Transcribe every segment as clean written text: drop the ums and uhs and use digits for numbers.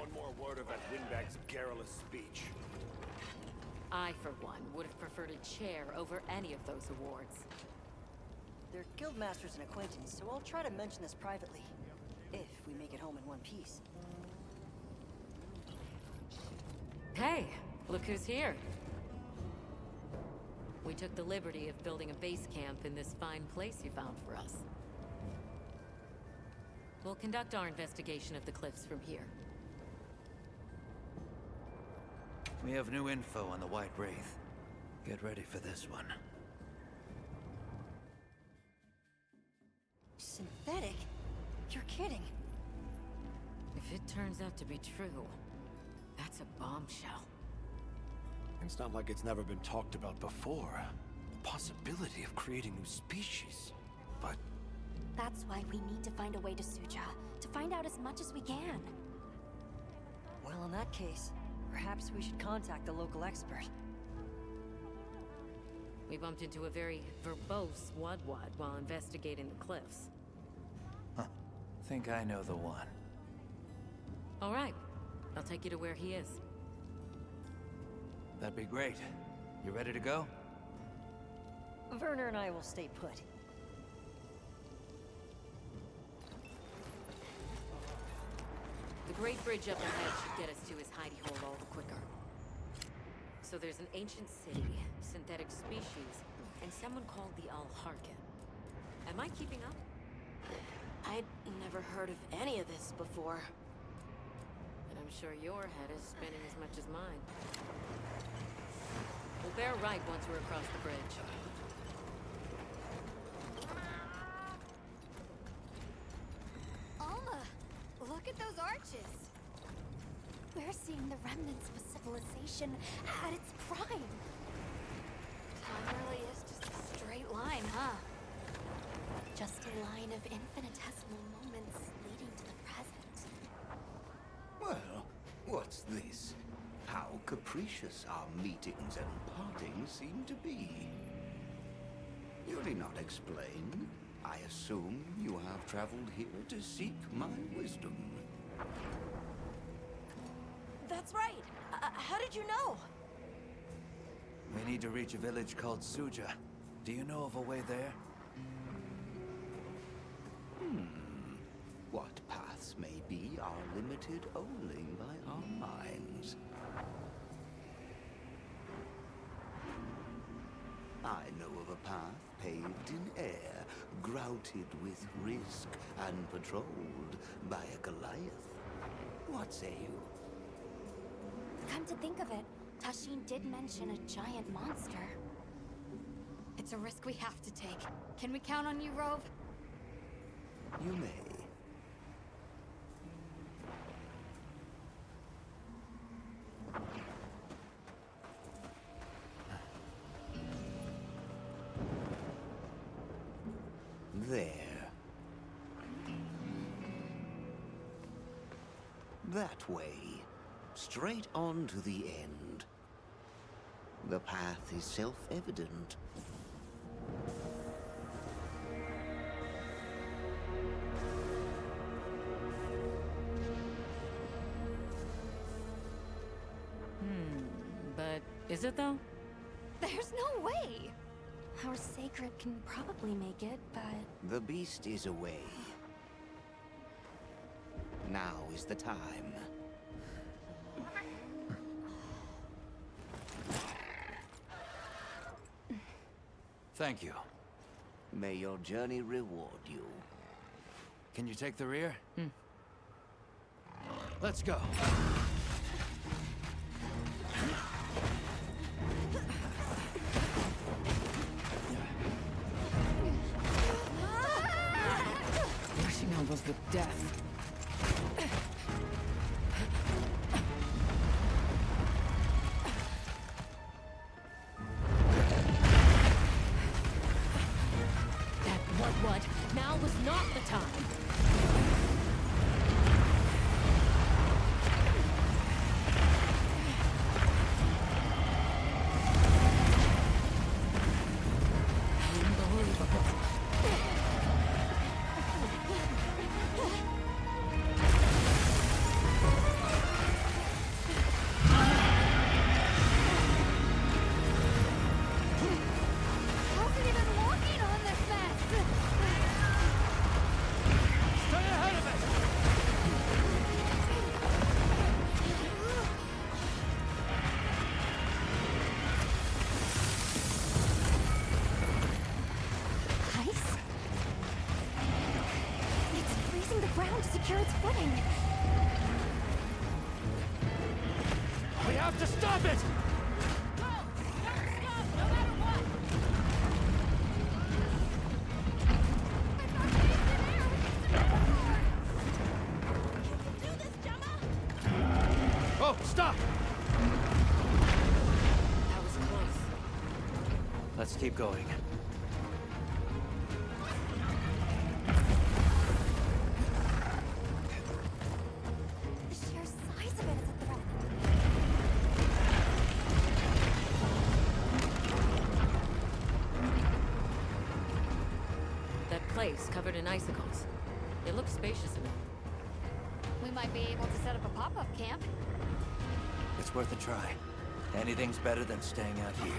one more word of that windbag's garrulous speech. I, for one, would have preferred a chair over any of those awards. They're guildmaster's an acquaintance, so I'll try to mention this privately. If we make it home in one piece. Hey, look who's here. We took the liberty of building a base camp in this fine place you found for us. We'll conduct our investigation of the cliffs from here. We have new info on the White Wraith. Get ready for this one. Synthetic? You're kidding. If it turns out to be true, that's a bombshell. It's not like it's never been talked about before. The possibility of creating new species. But That's why we need to find a way to Suja, to find out as much as we can. Well, in that case, perhaps we should contact the local expert. We bumped into a very verbose Wadwad while investigating the cliffs. Huh. Think I know the one. All right, I'll take you to where he is. That'd be great. You ready to go? Werner and I will stay put. The Great Bridge up ahead should get us to his hidey hole all the quicker. So there's an ancient city, synthetic species, and someone called the Al-Harkin. Am I keeping up? I'd never heard of any of this before. And I'm sure your head is spinning as much as mine. We'll bear right once we're across the bridge. Alma, look at those arches. We're seeing the remnants of a civilization at its prime. Time really is just a straight line, huh? Just a line of infinitesimal moments leading to the present. Well, what's this? How capricious our meetings and partings seem to be. You need not explain. I assume you have traveled here to seek my wisdom. That's right. How did you know? We need to reach a village called Suja. Do you know of a way there? What paths may be are limited only by our minds. I know of a path paved in air, grouted with risk, and patrolled by a Goliath. What say you? Come to think of it, Tashin did mention a giant monster. It's a risk we have to take. Can we count on you, Rove? You may. There. That way. Straight on to the end. The path is self-evident. But is it though? There's no way! Our sacred can probably make it, but... The beast is away. Now is the time. Thank you. May your journey reward you. Can you take the rear? Let's go. Rushing almost to death. What? Now was not the time. Unbelievable. secure its footing. We have to stop it! Oh, stop! That was close. Let's keep going. The sheer size of it is a threat. That place covered in icicles. It looks spacious enough. We might be able to set up a pop-up camp. It's worth a try. Anything's better than staying out here.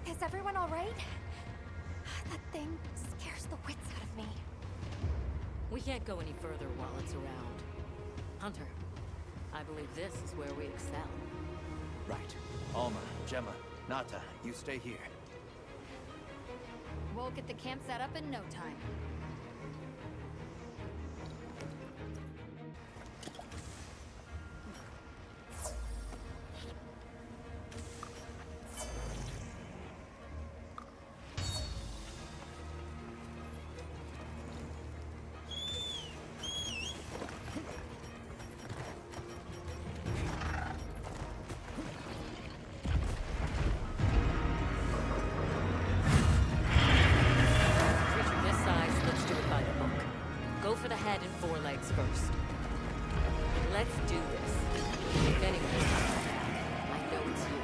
Is everyone all right? That thing scares the wits out of me. We can't go any further while it's around. Hunter, I believe this is where we excel. Right. Alma, Gemma, Nata, you stay here. We'll get the camp set up in no time. Creature this size, let's do it by the book. Go for the head and forelegs first. Let's do this. If anyone, I know it's you.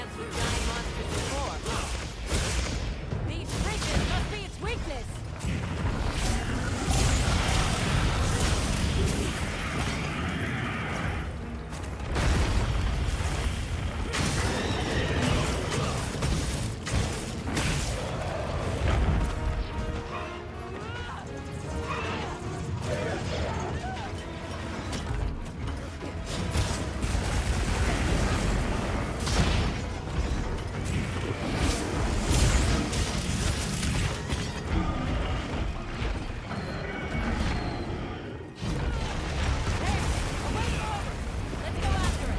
chance with giant monsters before. These bridges must be its weakness! Let's go after it!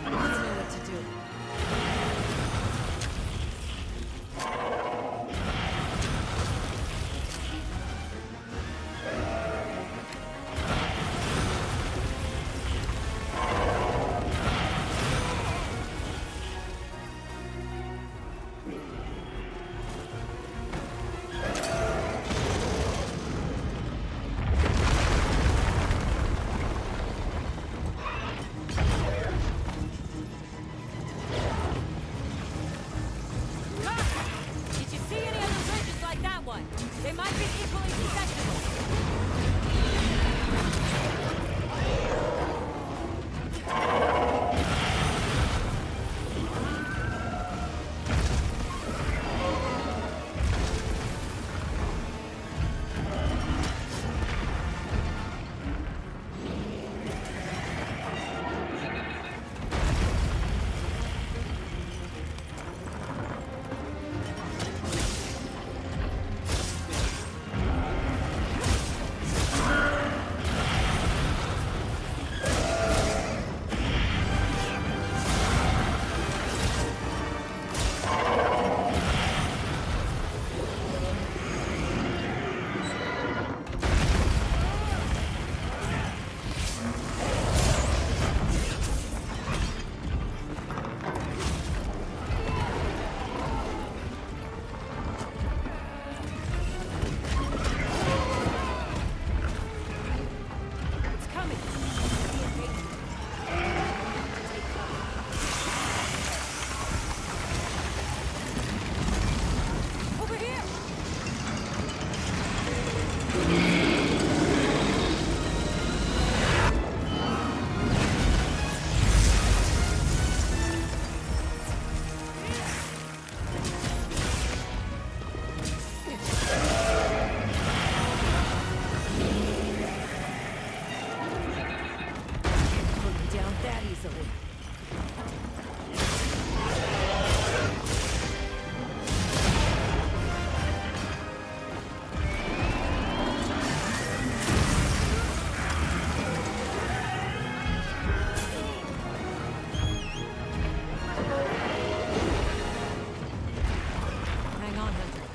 I know what to do. Did you see any other bridges like that one? They might be equally susceptible. It's coming! Be in danger. Take cover. Over here! Put me down that easily. Hang on, Hunter.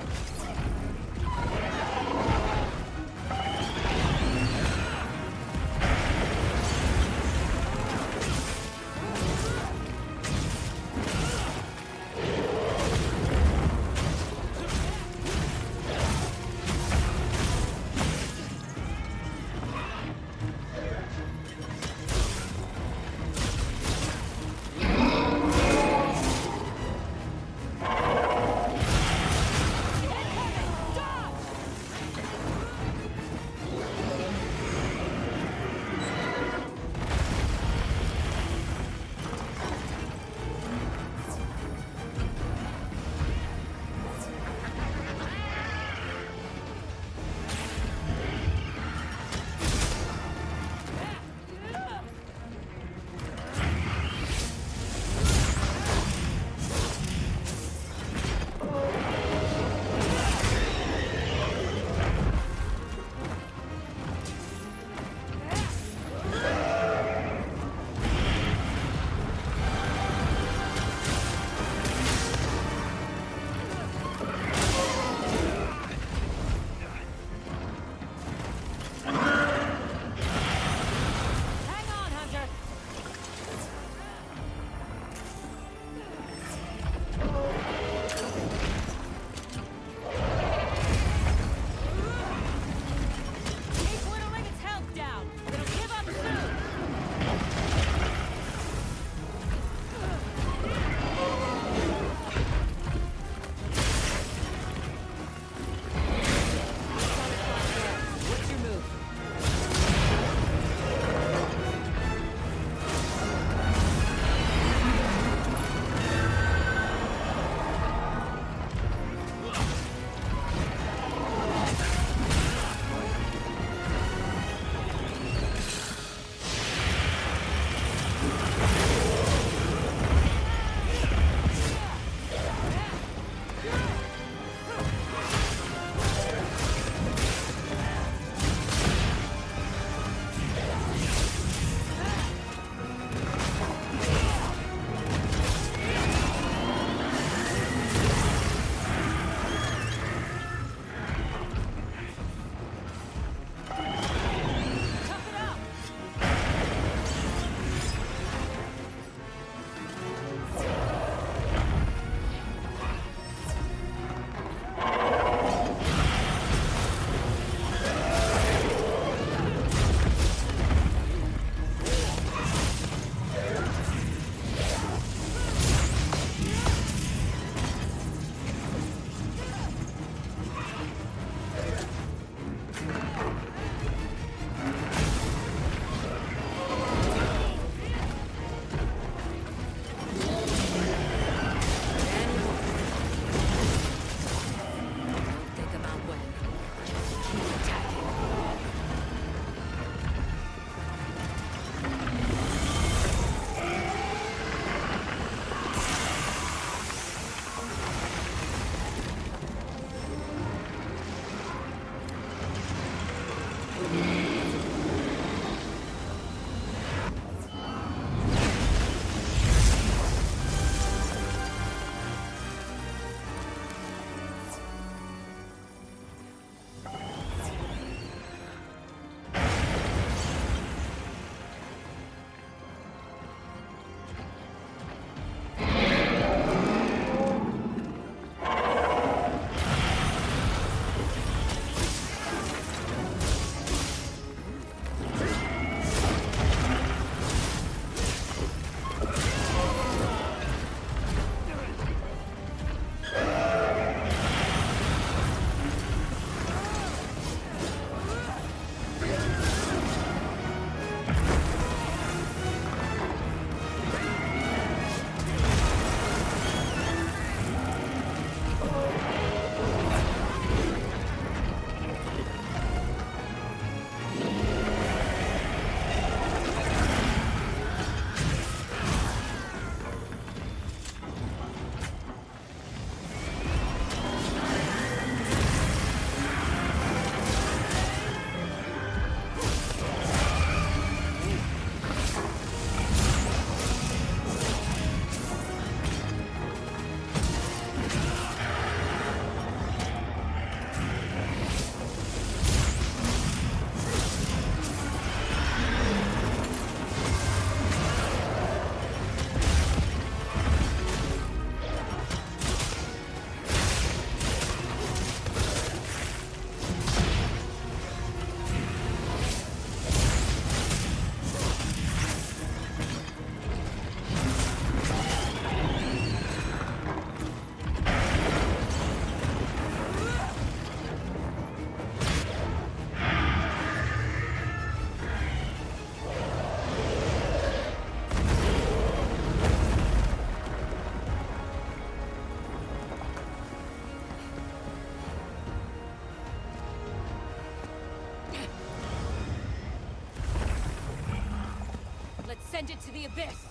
Send it to the abyss!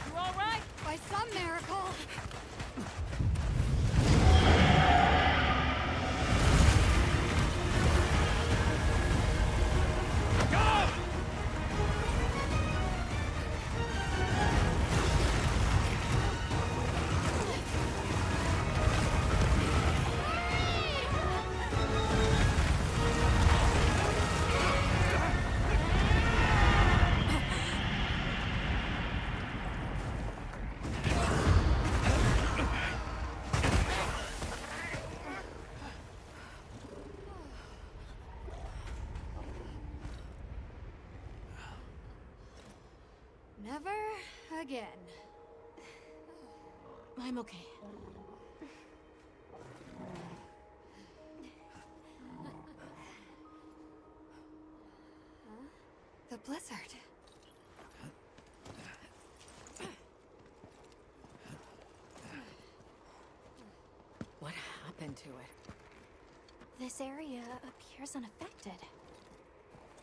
You all right? By some miracle. Never again. I'm okay. The blizzard. What happened to it? This area appears unaffected.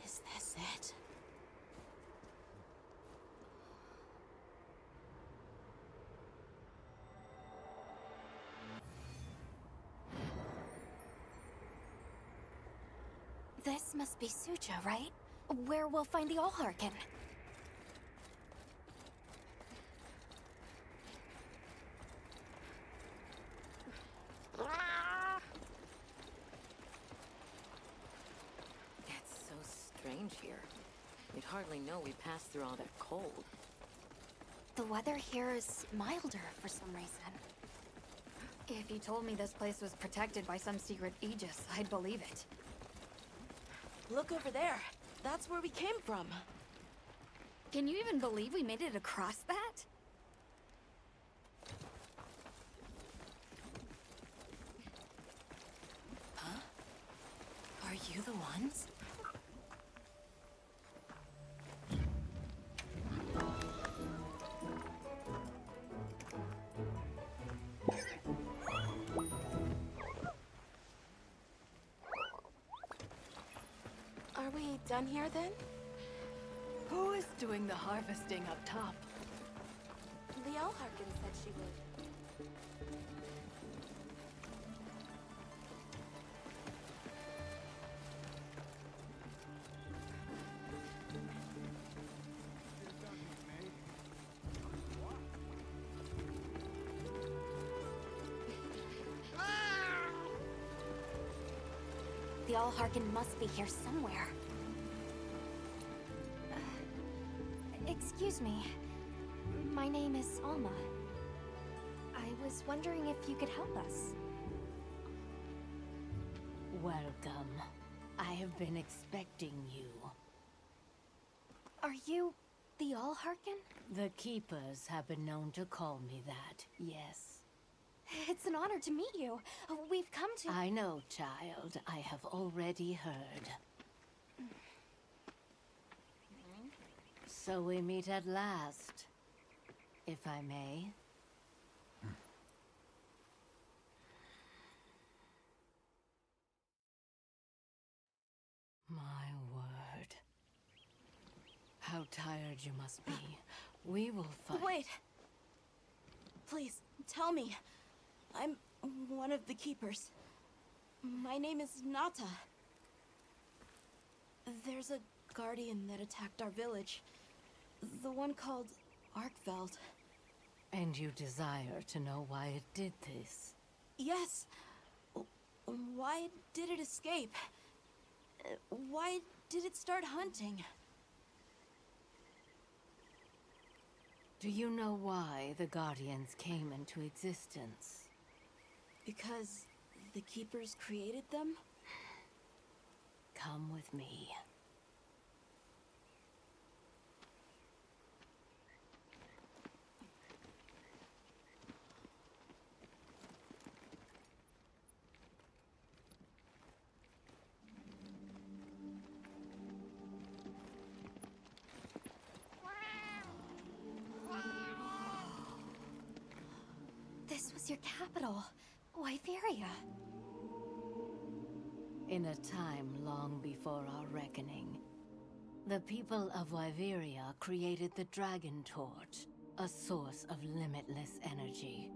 Is this it? This must be Suja, right? Where we'll find the Allharkin. It's so strange here. You'd hardly know we passed through all that cold. The weather here is milder for some reason. If you told me this place was protected by some secret aegis, I'd believe it. Look over there. That's where we came from. Can you even believe we made it across that? Are you the ones? Are we done here then? Who is doing the harvesting up top? The Allharkin said she would. The Allharkin must be here somewhere. Excuse me. My name is Alma. I was wondering if you could help us. Welcome. I have been expecting you. Are you the Allharkin? The Keepers have been known to call me that, yes. It's an honor to meet you. We've come to... I know, child. I have already heard. So we meet at last, if I may. My word. How tired you must be. We will fight. Wait! Please, tell me. I'm one of the keepers. My name is Nata. There's a guardian that attacked our village. The one called Arkveld. And you desire to know why it did this? Yes. Why did it escape? Why did it start hunting? Do you know why the Guardians came into existence? Because the keepers created them? Come with me. your capital, Wyveria? In a time long before our reckoning, the people of Wyveria created the Dragon Torch, a source of limitless energy.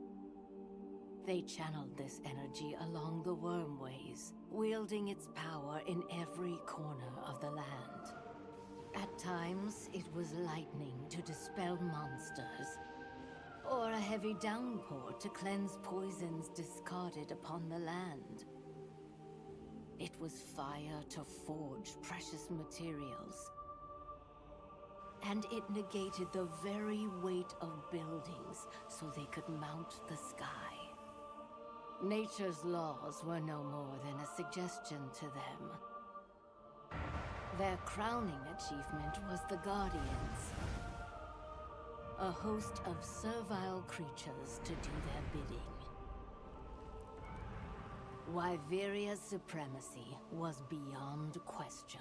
They channeled this energy along the Wormways, wielding its power in every corner of the land. At times, it was lightning to dispel monsters, or a heavy downpour to cleanse poisons discarded upon the land. It was fire to forge precious materials, and it negated the very weight of buildings so they could mount the sky. Nature's laws were no more than a suggestion to them. Their crowning achievement was the Guardians, a host of servile creatures to do their bidding. Wyveria's supremacy was beyond question.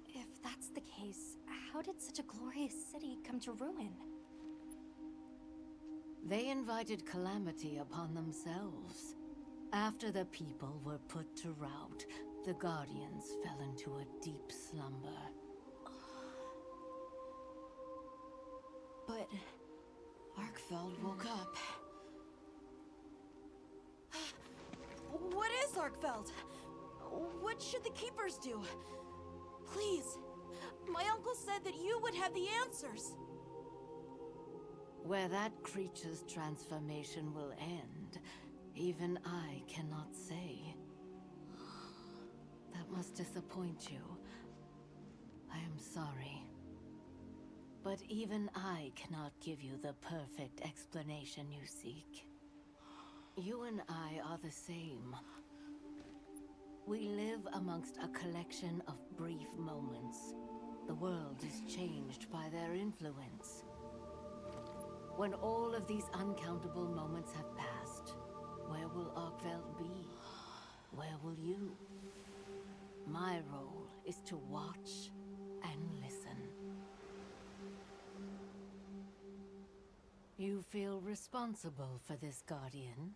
If that's the case, how did such a glorious city come to ruin? They invited calamity upon themselves. After the people were put to rout, the Guardians fell into a deep slumber. But Arkfeld woke up. What is Arkfeld? What should the Keepers do? Please. My uncle said that you would have the answers. Where that creature's transformation will end, even I cannot say. That must disappoint you. I am sorry. But even I cannot give you the perfect explanation you seek. You and I are the same. We live amongst a collection of brief moments. The world is changed by their influence. When all of these uncountable moments have passed, where will Arkveld be? Where will you? My role is to watch and listen. You feel responsible for this Guardian?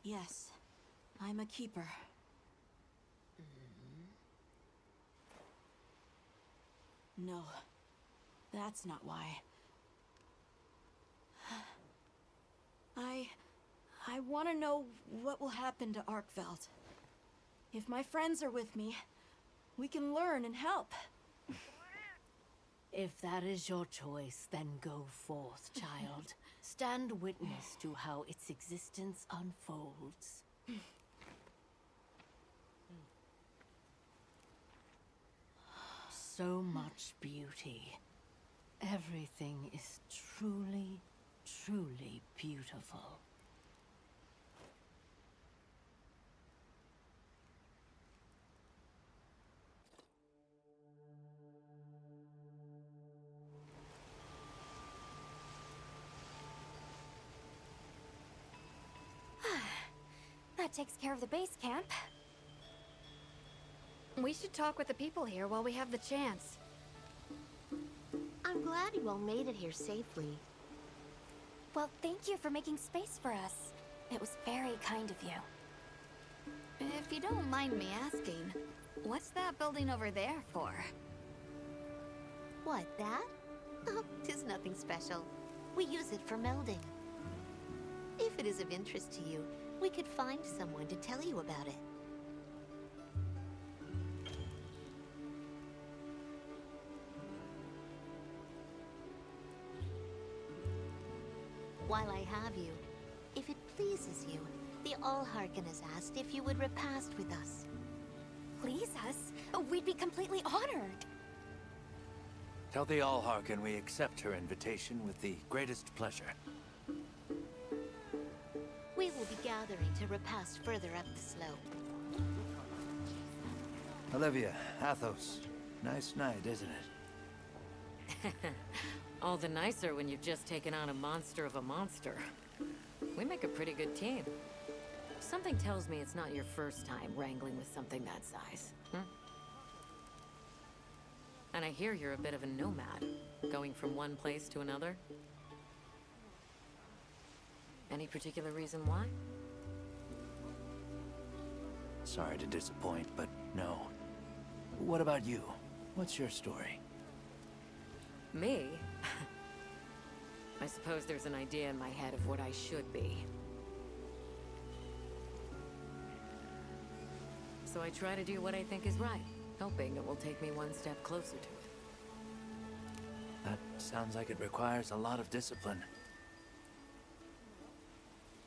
Yes, I'm a Keeper. No, that's not why. I want to know what will happen to Arkveld. If my friends are with me, we can learn and help. If that is your choice, then go forth, child. Stand witness to how its existence unfolds. So much beauty. Everything is truly, truly beautiful. That takes care of the base camp. We should talk with the people here while we have the chance. I'm glad you all made it here safely. Well, thank you for making space for us. It was very kind of you. If you don't mind me asking, what's that building over there for? What, that? Oh, 'tis nothing special. We use it for melding. If it is of interest to you, we could find someone to tell you about it. While I have you, if it pleases you, the Allharken has asked if you would repast with us. Please us? We'd be completely honored. Tell the Allharken we accept her invitation with the greatest pleasure. We will be gathering to repast further up the slope. Olivia, Athos. Nice night, isn't it? All the nicer when you've just taken on a monster of a monster. We make a pretty good team. Something tells me it's not your first time wrangling with something that size. And I hear you're a bit of a nomad, going from one place to another. Any particular reason why? Sorry to disappoint, but no. What about you? What's your story? Me? I suppose there's an idea in my head of what I should be. So I try to do what I think is right, hoping it will take me one step closer to it. That sounds like it requires a lot of discipline.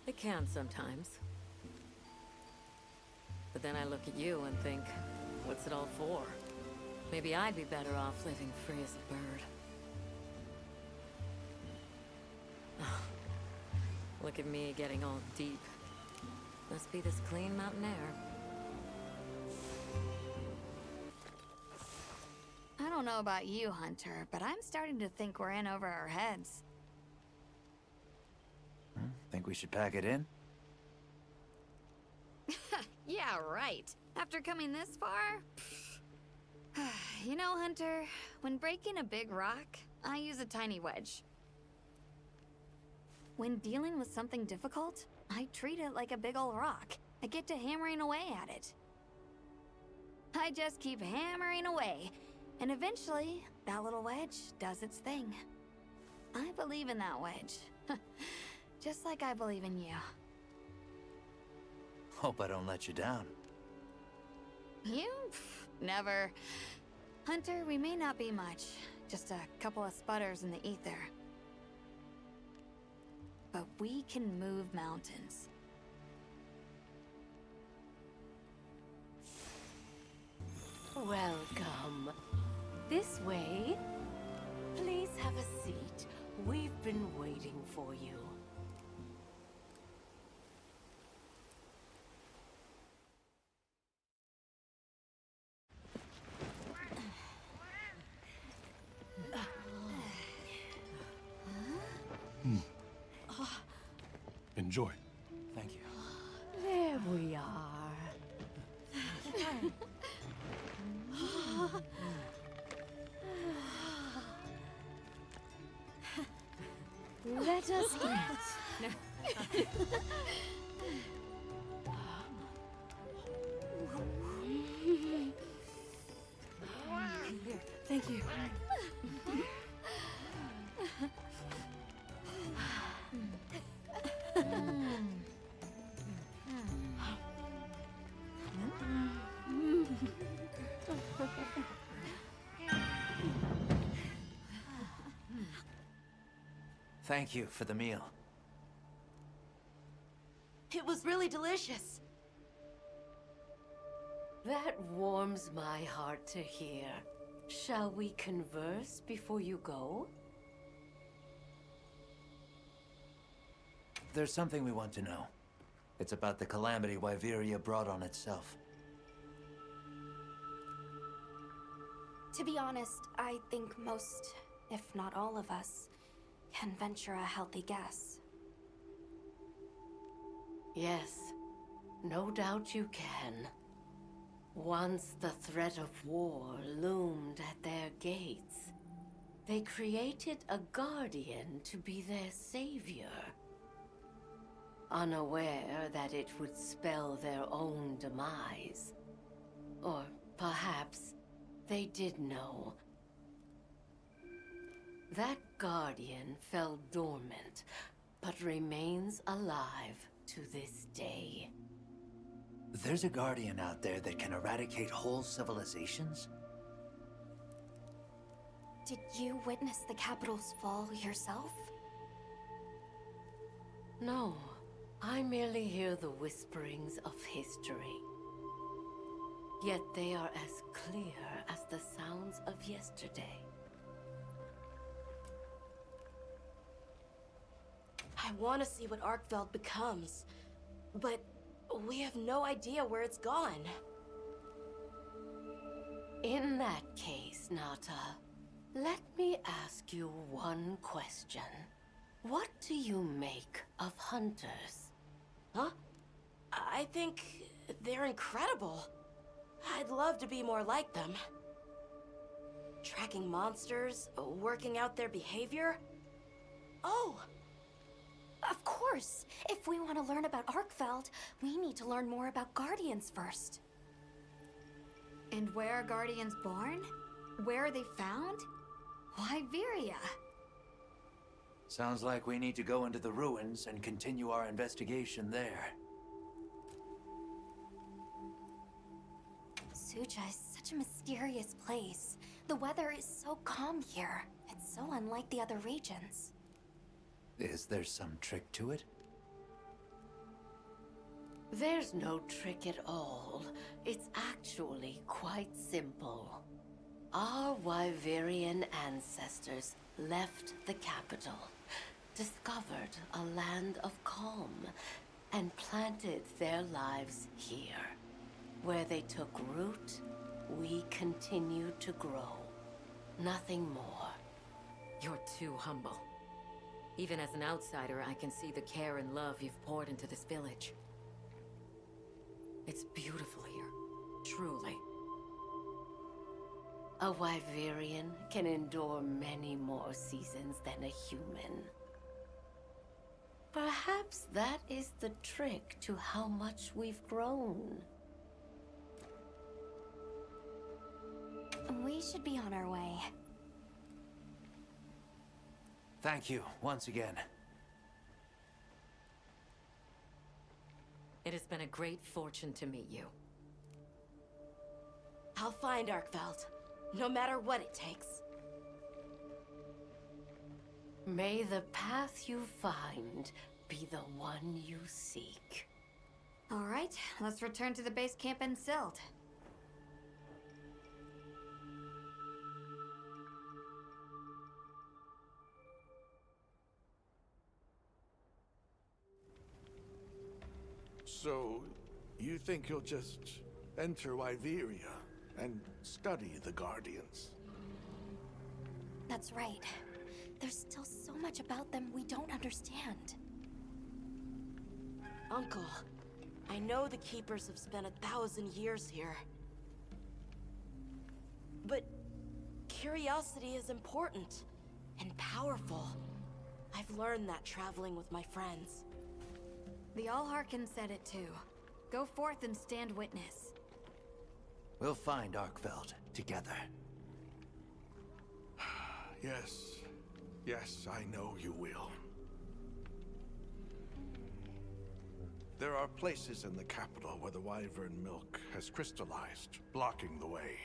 It can sometimes. But then I look at you and think, what's it all for? Maybe I'd be better off living free as a bird. Look at me getting all deep. Must be this clean mountain air. I don't know about you, Hunter, but I'm starting to think we're in over our heads. Think we should pack it in? Yeah, right. After coming this far? You know, Hunter, when breaking a big rock, I use a tiny wedge. When dealing with something difficult, I treat it like a big old rock. I get to hammering away at it. I just keep hammering away, and eventually, that little wedge does its thing. I believe in that wedge. Just like I believe in you. Hope I don't let you down. You? Never. Hunter, we may not be much. Just a couple of sputters in the ether. But we can move mountains. Welcome. This way. Please have a seat. We've been waiting for you. Enjoy. Thank you. There we are. Let us eat. Thank you. Thank you for the meal. It was really delicious. That warms my heart to hear. Shall we converse before you go? There's something we want to know. It's about the calamity Wyveria brought on itself. To be honest, I think most, if not all of us, can venture a healthy guess. Yes, no doubt you can. Once the threat of war loomed at their gates, they created a guardian to be their savior. Unaware that it would spell their own demise. Or perhaps they did know. That guardian fell dormant, but remains alive to this day. There's a guardian out there that can eradicate whole civilizations? Did you witness the capital's fall yourself? No, I merely hear the whisperings of history. Yet they are as clear as the sounds of yesterday. I want to see what Arkveld becomes, but we have no idea where it's gone. In that case, Nata, let me ask you one question. What do you make of hunters? Huh? I think they're incredible. I'd love to be more like them. Tracking monsters, working out their behavior. Oh! Of course! If we want to learn about Arkfeld, we need to learn more about Guardians first. And where are Guardians born? Where are they found? Wyveria. Sounds like we need to go into the ruins and continue our investigation there. Suja is such a mysterious place. The weather is so calm here. It's so unlike the other regions. Is there some trick to it? There's no trick at all. It's actually quite simple. Our Wyverian ancestors left the capital, discovered a land of calm, and planted their lives here. Where they took root, we continue to grow. Nothing more. You're too humble. Even as an outsider, I can see the care and love you've poured into this village. It's beautiful here, truly. A Wyverian can endure many more seasons than a human. Perhaps that is the trick to how much we've grown. We should be on our way. Thank you, once again. It has been a great fortune to meet you. I'll find Arkfeld, no matter what it takes. May the path you find be the one you seek. All right, let's return to the base camp in Silt. So, you think you'll just enter Wyveria and study the Guardians? That's right. There's still so much about them we don't understand. Uncle, I know the Keepers have spent 1,000 years here. But curiosity is important and powerful. I've learned that traveling with my friends. The Allharkin said it too. Go forth and stand witness. We'll find Arkfeld together. Yes. Yes, I know you will. There are places in the capital where the Wyvern milk has crystallized, blocking the way.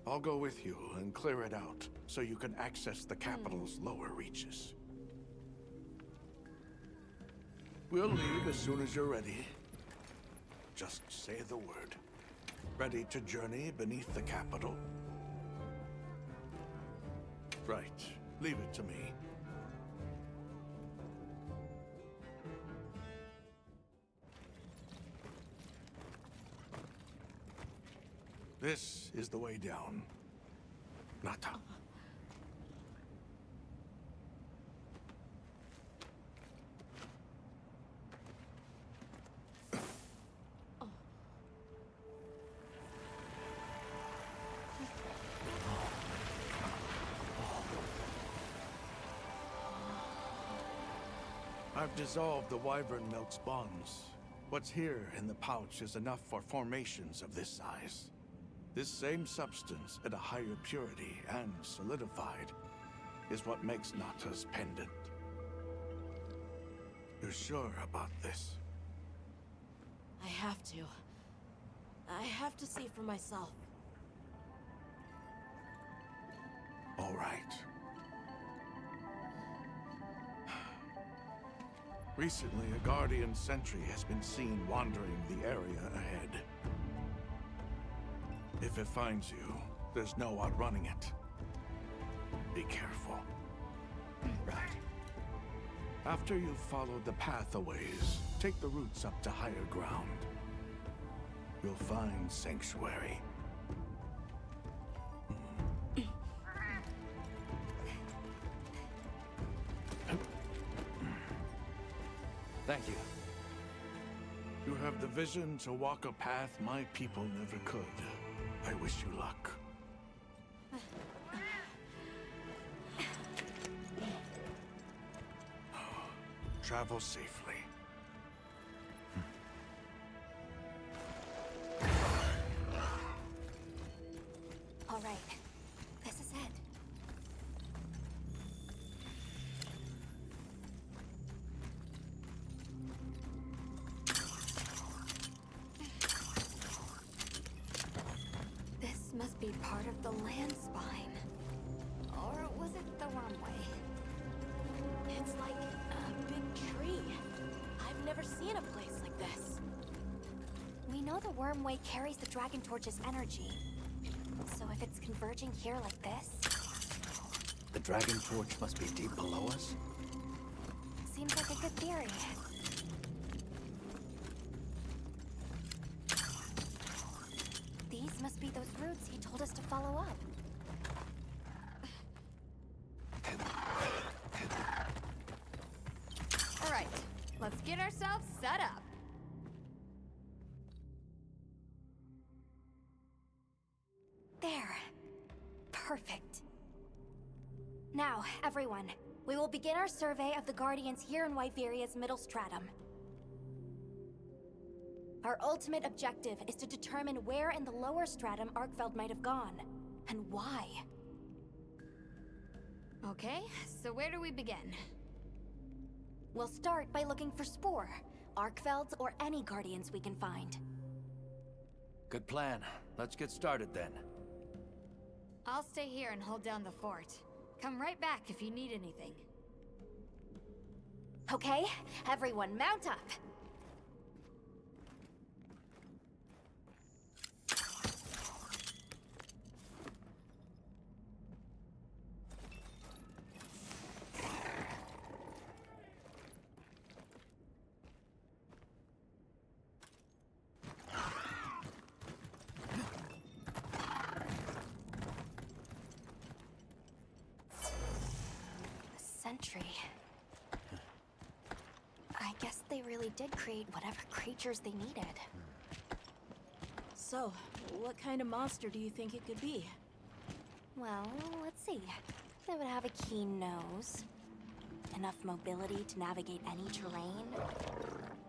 I'll go with you and clear it out, so you can access the capital's lower reaches. We'll leave as soon as you're ready. Just say the word. Ready to journey beneath the capital? Right. Leave it to me. This is the way down. Nata. I've dissolved the Wyvern milk's bonds. What's here in the pouch is enough for formations of this size. This same substance at a higher purity and solidified is what makes Nata's pendant. You're sure about this? I have to. I have to see for myself. All right. Recently, a Guardian sentry has been seen wandering the area ahead. If it finds you, there's no outrunning it. Be careful. Right. After you've followed the path a ways, take the routes up to higher ground. You'll find Sanctuary. Thank you. You have the vision to walk a path my people never could. I wish you luck. travel safely. All right, this is it. This must be part of the land spine. Or was it the Wormway? It's like a big tree. I've never seen a place like this. We know the Wormway carries the Dragon Torch's energy. So if it's converging here like this, The Dragon Torch must be deep below us? seems like a good theory. These must be those routes he told us to follow up. All right, let's get ourselves set up. There. Perfect. Now, everyone, we will begin our survey of the Guardians here in Wyveria's middle stratum. Our ultimate objective is to determine where in the lower stratum Arkfeld might have gone, and why. Okay, so where do we begin? We'll start by looking for Spore, Arkfelds, or any Guardians we can find. Good plan. Let's get started then. I'll stay here and hold down the fort. Come right back if you need anything. Okay, everyone mount up. Sentry. I guess they really did create whatever creatures they needed. So, what kind of monster do you think it could be? Well, let's see. They would have a keen nose, enough mobility to navigate any terrain.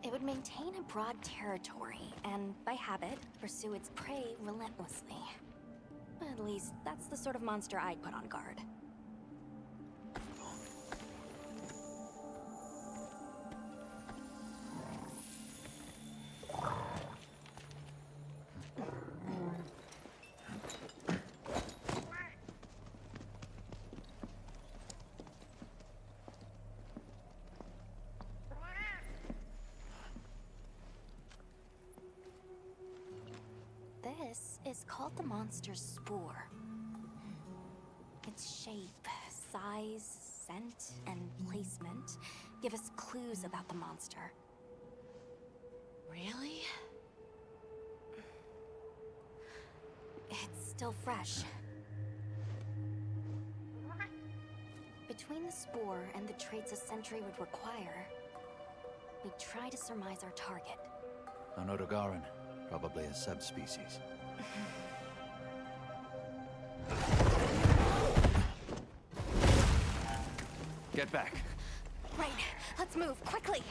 It would maintain a broad territory, and by habit, pursue its prey relentlessly. At least, that's the sort of monster I'd put on guard. This is called the monster's spore. Its shape, size, scent, and placement give us clues about the monster. Really? It's still fresh. Between the spore and the traits a sentry would require, we try to surmise our target. An Odogaran, probably a subspecies. Get back. Right, let's move, quickly!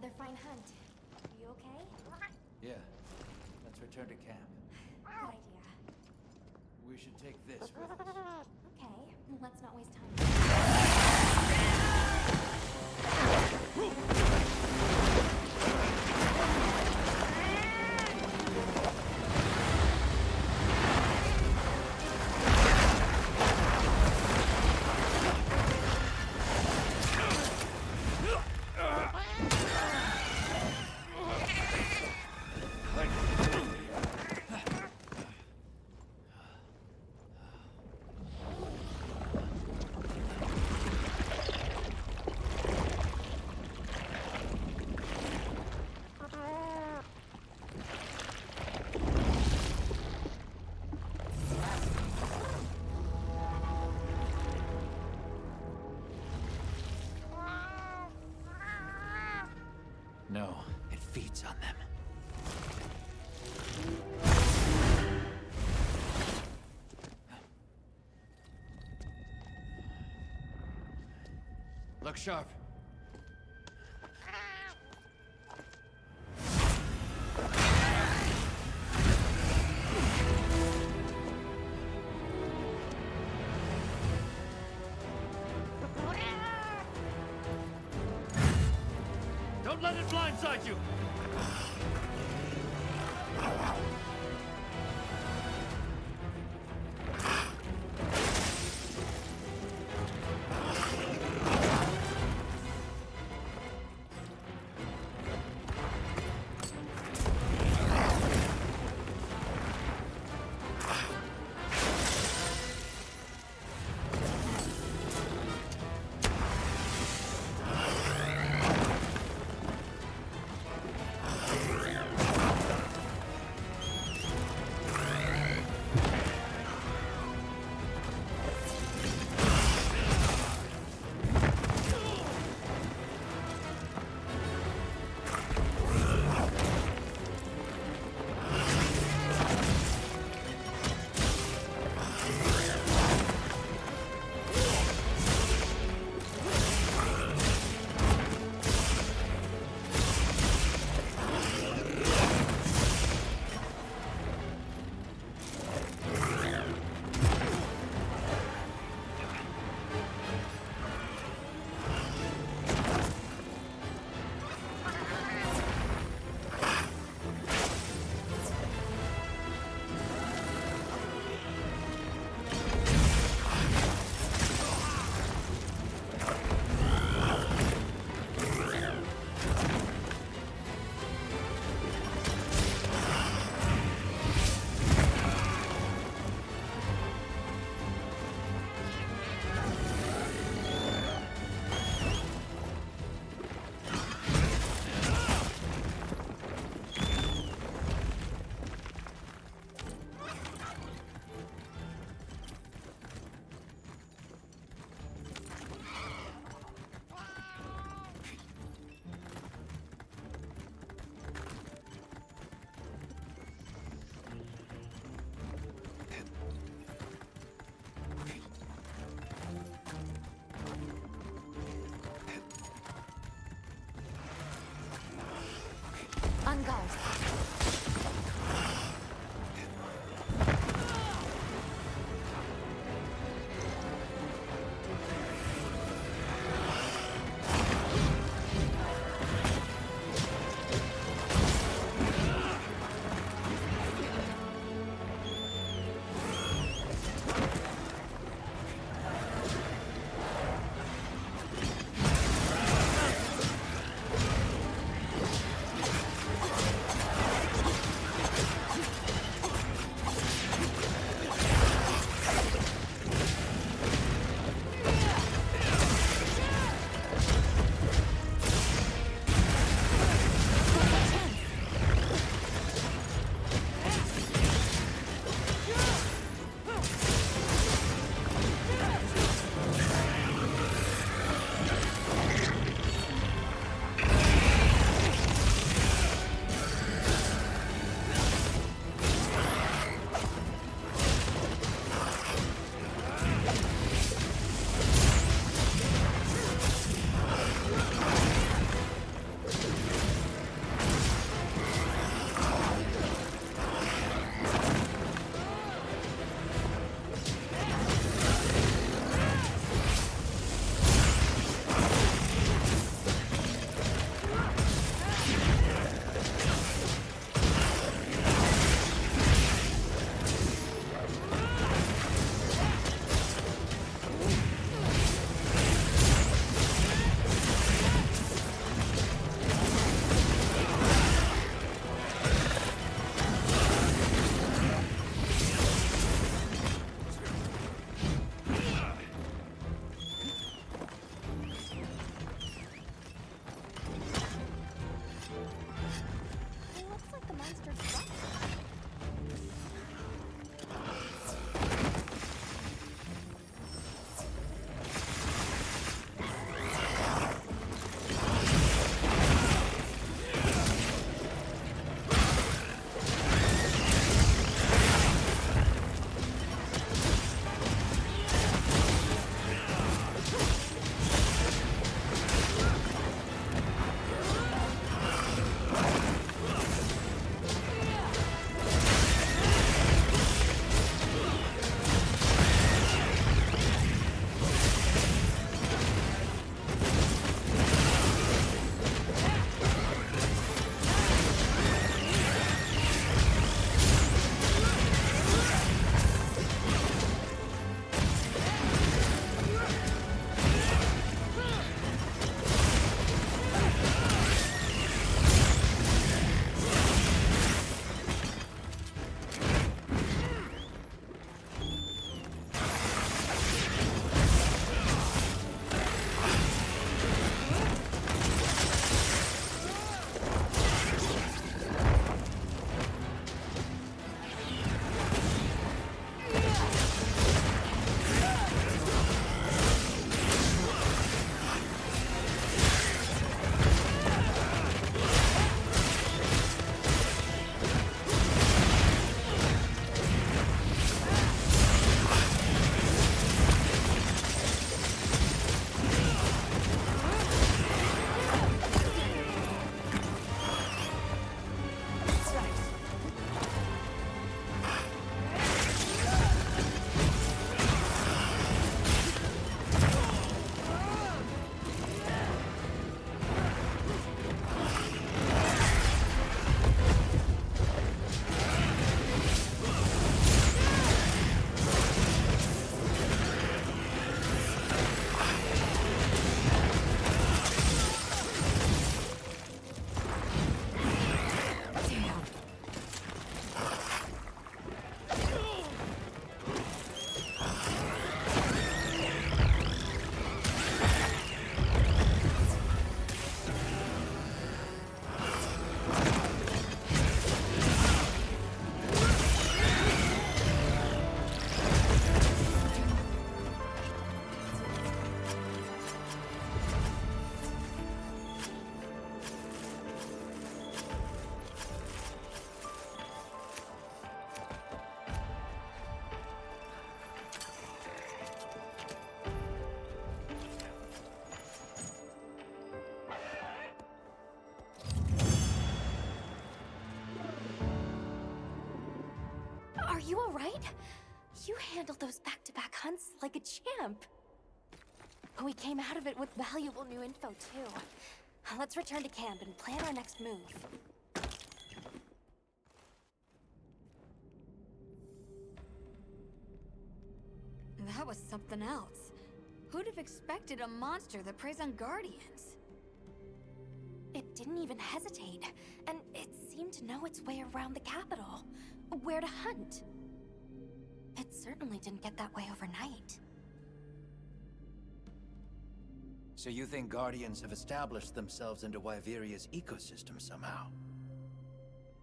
another fine hunt. Are you okay? Yeah. Let's return to camp. Good idea. We should take this with us. Okay, let's not waste time. No, it feeds on them. Look sharp. Don't let it blindside you! On guard. you alright? You handled those back-to-back hunts like a champ. We came out of it with valuable new info, too. Let's return to camp and plan our next move. That was something else. Who'd have expected a monster that preys on guardians? It didn't even hesitate, and it seemed to know its way around the capital, where to hunt. It certainly didn't get that way overnight. So you think Guardians have established themselves into Wyveria's ecosystem somehow?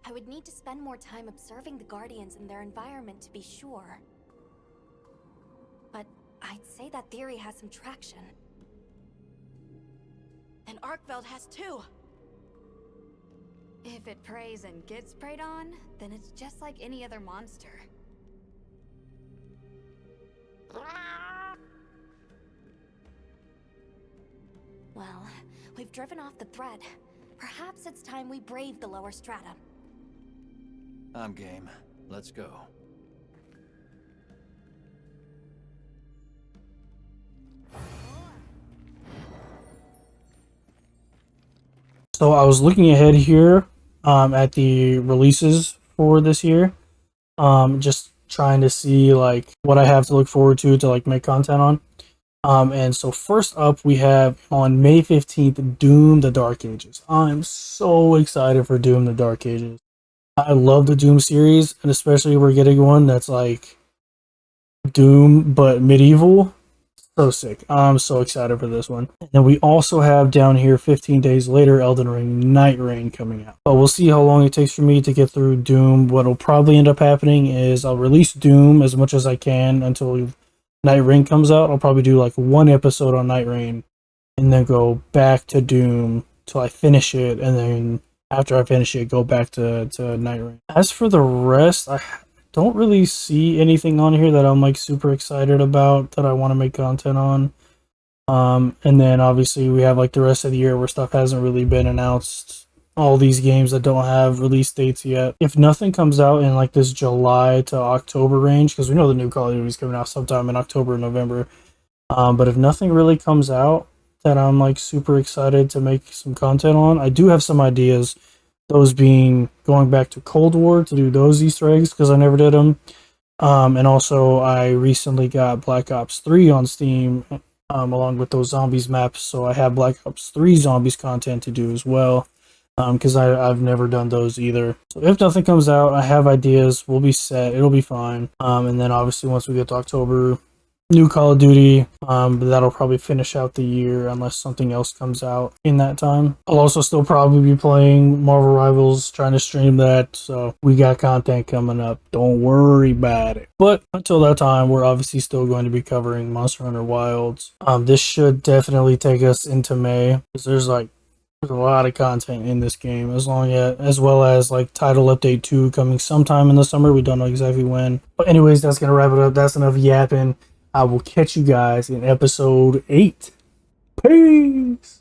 I would need to spend more time observing the Guardians and their environment to be sure. But I'd say that theory has some traction. And Arkveld has too. If it preys and gets preyed on, then it's just like any other monster. Well, we've driven off the thread. Perhaps it's time we brave the lower strata. I'm game. Let's go. So I was looking ahead here at the releases for this year. Just trying to see like what I have to look forward to like make content on. And so first up we have on May 15th, Doom the Dark Ages. I'm so excited for Doom the Dark Ages. I love the Doom series, and especially we're getting one that's like Doom but medieval. So sick. I'm so excited for this one. And then we also have down here 15 days later Elden Ring Night Rain coming out. But we'll see how long it takes for me to get through Doom. What'll probably end up happening is I'll release Doom as much as I can until Night Rain comes out. I'll probably do like one episode on Night Rain and then go back to Doom till I finish it, and then after I finish it, go back to Night Rain. As for the rest, I don't really see anything on here that I'm like super excited about that I want to make content on. And then obviously we have like the rest of the year where stuff hasn't really been announced. All these games that don't have release dates yet. If nothing comes out in like this July to October range, because we know the new Call of Duty is coming out sometime in October or November. But if nothing really comes out that I'm like super excited to make some content on, I do have some ideas. Those being going back to Cold War to do those Easter eggs because I never did them. And also I recently got Black Ops 3 on Steam along with those zombies maps. So I have Black Ops 3 zombies content to do as well. Because I've never done those either. So if nothing comes out, I have ideas. We'll be set. It'll be fine. And then obviously once we get to October, new Call of Duty. But that'll probably finish out the year unless something else comes out in that time. I'll also still probably be playing Marvel Rivals, trying to stream that. So we got content coming up. Don't worry about it. But until that time, we're obviously still going to be covering Monster Hunter Wilds. This should definitely take us into May, because there's a lot of content in this game, as well as like Title Update 2 coming sometime in the summer. We don't know exactly when. But anyways, that's gonna wrap it up. That's enough yapping. I will catch you guys in episode 8. Peace.